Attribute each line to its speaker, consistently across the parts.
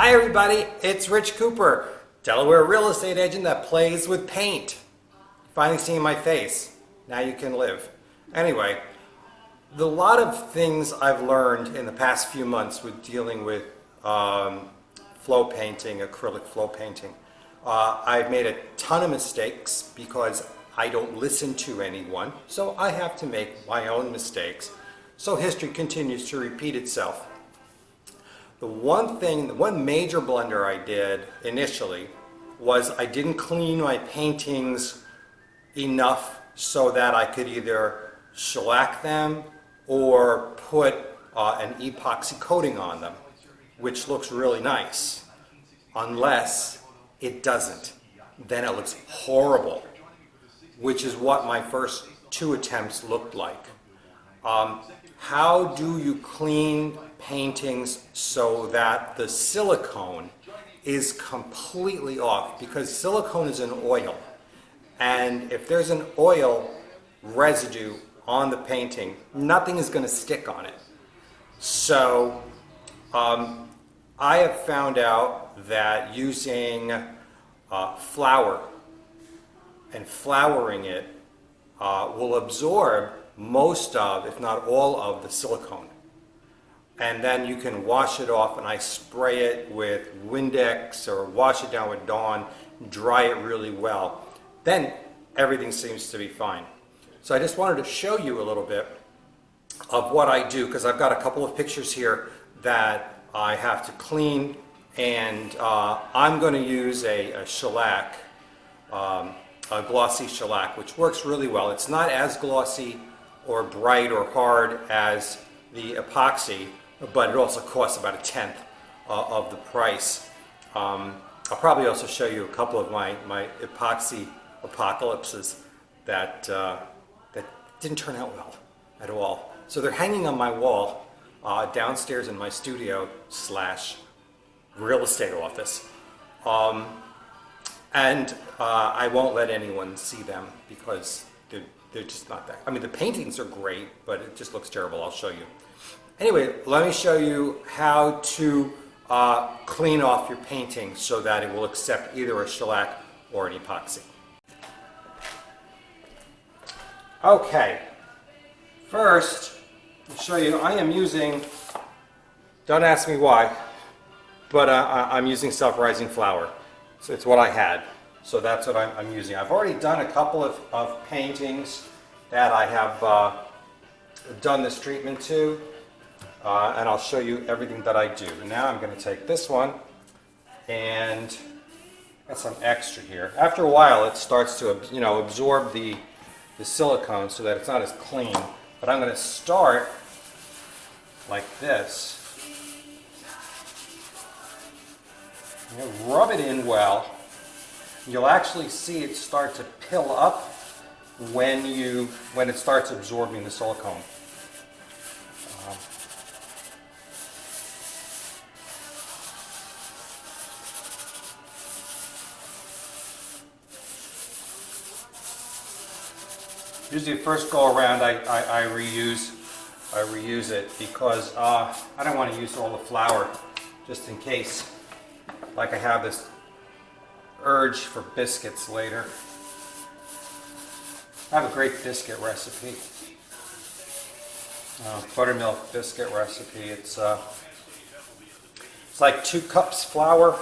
Speaker 1: Hi everybody, it's Rich Cooper, Delaware real estate agent that plays with paint. Finally seeing my face. Now you can live. Anyway, a lot of things I've learned in the past few months with dealing with flow painting, acrylic flow painting. I've made a ton of mistakes because I don't listen to anyone, so I have to make my own mistakes. So history continues to repeat itself. The one major blunder I did initially was I didn't clean my paintings enough so that I could either shellac them or put an epoxy coating on them, which looks really nice, unless it doesn't. Then it looks horrible, which is what my first two attempts looked like. How do you clean paintings so that the silicone is completely off? Because silicone is an oil, and if there's an oil residue on the painting, nothing is going to stick on it. So I have found out that using flour and flouring it will absorb most of, if not all of, the silicone. And then you can wash it off, and I spray it with Windex or wash it down with Dawn, dry it really well. Then everything seems to be fine. So I just wanted to show you a little bit of what I do, because I've got a couple of pictures here that I have to clean, and I'm going to use a shellac, a glossy shellac, which works really well. It's not as glossy or bright or hard as the epoxy, but it also costs about 1/10 of the price. I'll probably also show you a couple of my epoxy apocalypses that didn't turn out well at all. So they're hanging on my wall downstairs in my studio / real estate office. And I won't let anyone see them because they're just not that. I mean, the paintings are great, but it just looks terrible. I'll show you. Anyway, let me show you how to clean off your painting so that it will accept either a shellac or an epoxy. Okay, first, I'll show you, I am using, don't ask me why, but I'm using self-rising flour. So it's what I had. So that's what I'm using. I've already done a couple of paintings that I have done this treatment to, and I'll show you everything that I do. Now I'm going to take this one and got some extra here. After a while it starts to absorb the silicone so that it's not as clean, but I'm going to start like this. Rub it in well. You'll actually see it start to pill up when it starts absorbing the silicone. Usually the first go around I reuse it because I don't want to use all the flour just in case, like I have this urge for biscuits later. I have a great biscuit recipe, buttermilk biscuit recipe. It's like 2 cups flour,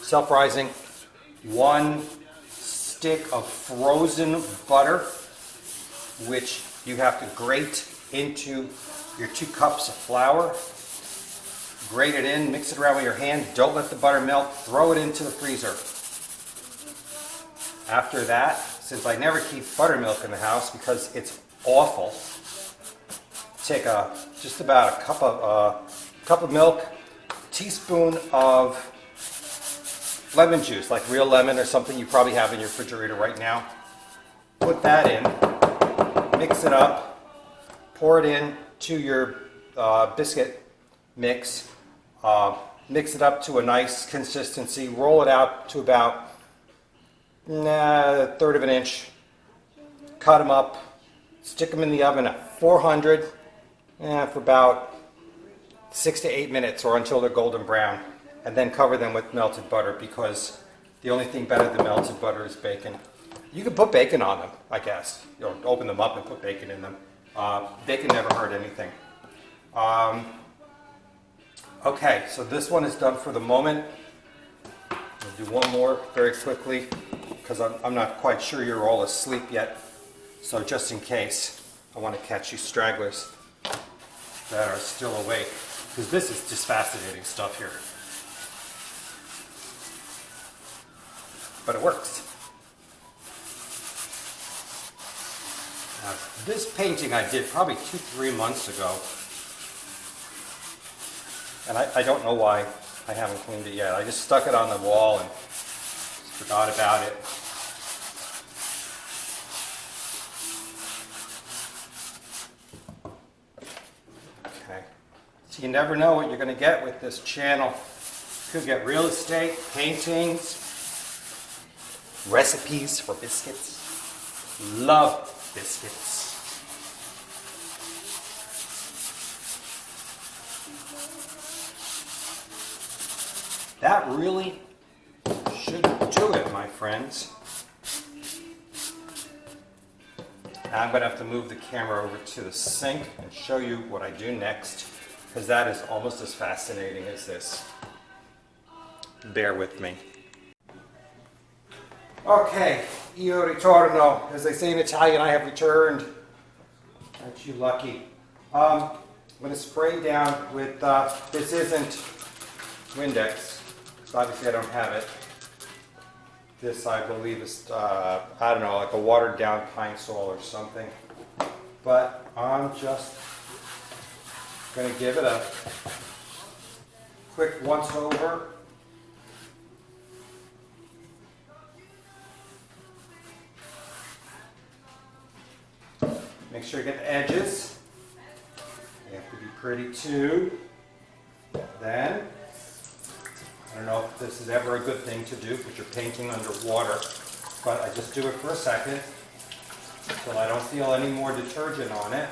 Speaker 1: self-rising, 1 stick of frozen butter, which you have to grate into your 2 cups of flour. Grate it in, mix it around with your hand, don't let the butter melt, throw it into the freezer. After that, since I never keep buttermilk in the house because it's awful, take just about a cup of milk, teaspoon of lemon juice, like real lemon or something you probably have in your refrigerator right now. Put that in, mix it up, pour it in to your biscuit mix, mix it up to a nice consistency, roll it out to about 1/3 of an inch, cut them up, stick them in the oven at 400 for about 6 to 8 minutes or until they're golden brown. and then cover them with melted butter, because the only thing better than melted butter is bacon. You can put bacon on them, I guess. You'll open them up and put bacon in them. Bacon never hurt anything. Okay, so this one is done for the moment. We'll do one more very quickly, because I'm not quite sure you're all asleep yet. So just in case, I want to catch you stragglers that are still awake, because this is just fascinating stuff here. But it works. Now, this painting I did probably 2-3 months ago, and I don't know why I haven't cleaned it yet. I just stuck it on the wall and forgot about it. Okay, so you never know what you're going to get with this channel. You could get real estate, paintings, recipes for biscuits. Love biscuits. That really should do it, my friends. Now I'm going to have to move the camera over to the sink and show you what I do next, because that is almost as fascinating as this. Bear with me. Okay, io ritorno. As they say in Italian, I have returned. Aren't you lucky? I'm going to spray down with, this isn't Windex. So obviously I don't have it. This, I believe, is, I don't know, like a watered down pine sol or something. But I'm just going to give it a quick once over. Make sure you get the edges. They have to be pretty too. Then, I don't know if this is ever a good thing to do because you're painting underwater, but I just do it for a second until I don't feel any more detergent on it.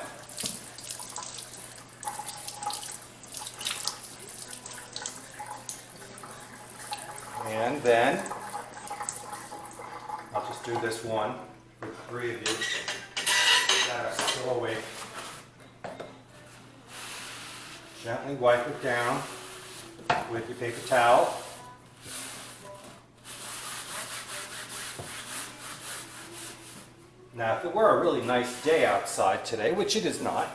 Speaker 1: And then, I'll just do this one for 3 of you that are still awake. Gently wipe it down with your paper towel. Now, if it were a really nice day outside today, which it is not,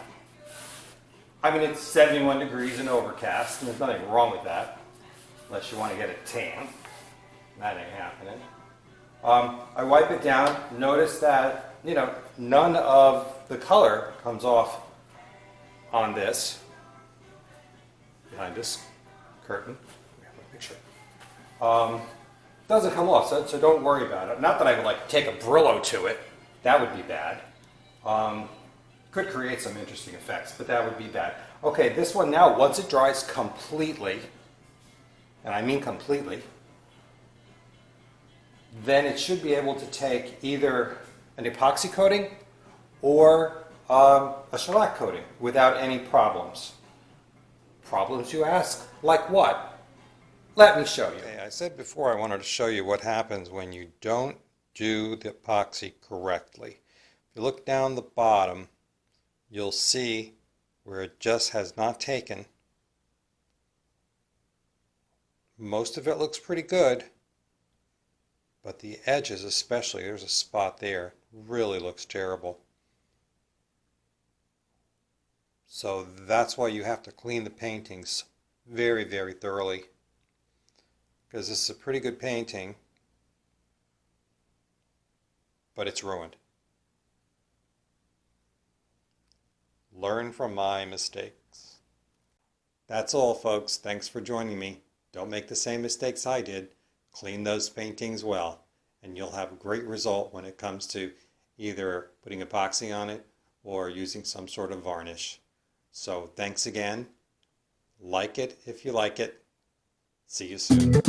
Speaker 1: I mean, it's 71 degrees and overcast, and there's nothing wrong with that, unless you want to get a tan. That ain't happening. I wipe it down. Notice that, you know, none of the color comes off on this. Behind this curtain, we have a picture. Doesn't come off, so don't worry about it. Not that I would like take a Brillo to it. That would be bad. Could create some interesting effects, but that would be bad. Okay, this one now, once it dries completely, and I mean completely, then it should be able to take either an epoxy coating or a shellac coating without any problems. Problems, you ask? Like what? Let me show you. Okay, I said before I wanted to show you what happens when you don't do the epoxy correctly. If you look down the bottom, you'll see where it just has not taken. Most of it looks pretty good, but the edges especially, there's a spot there, really looks terrible. So that's why you have to clean the paintings very, very thoroughly, because this is a pretty good painting, but it's ruined. Learn from my mistakes. That's all, folks. Thanks for joining me. Don't make the same mistakes I did. Clean those paintings well, and you'll have a great result when it comes to either putting epoxy on it or using some sort of varnish. So thanks again. Like it if you like it. See you soon.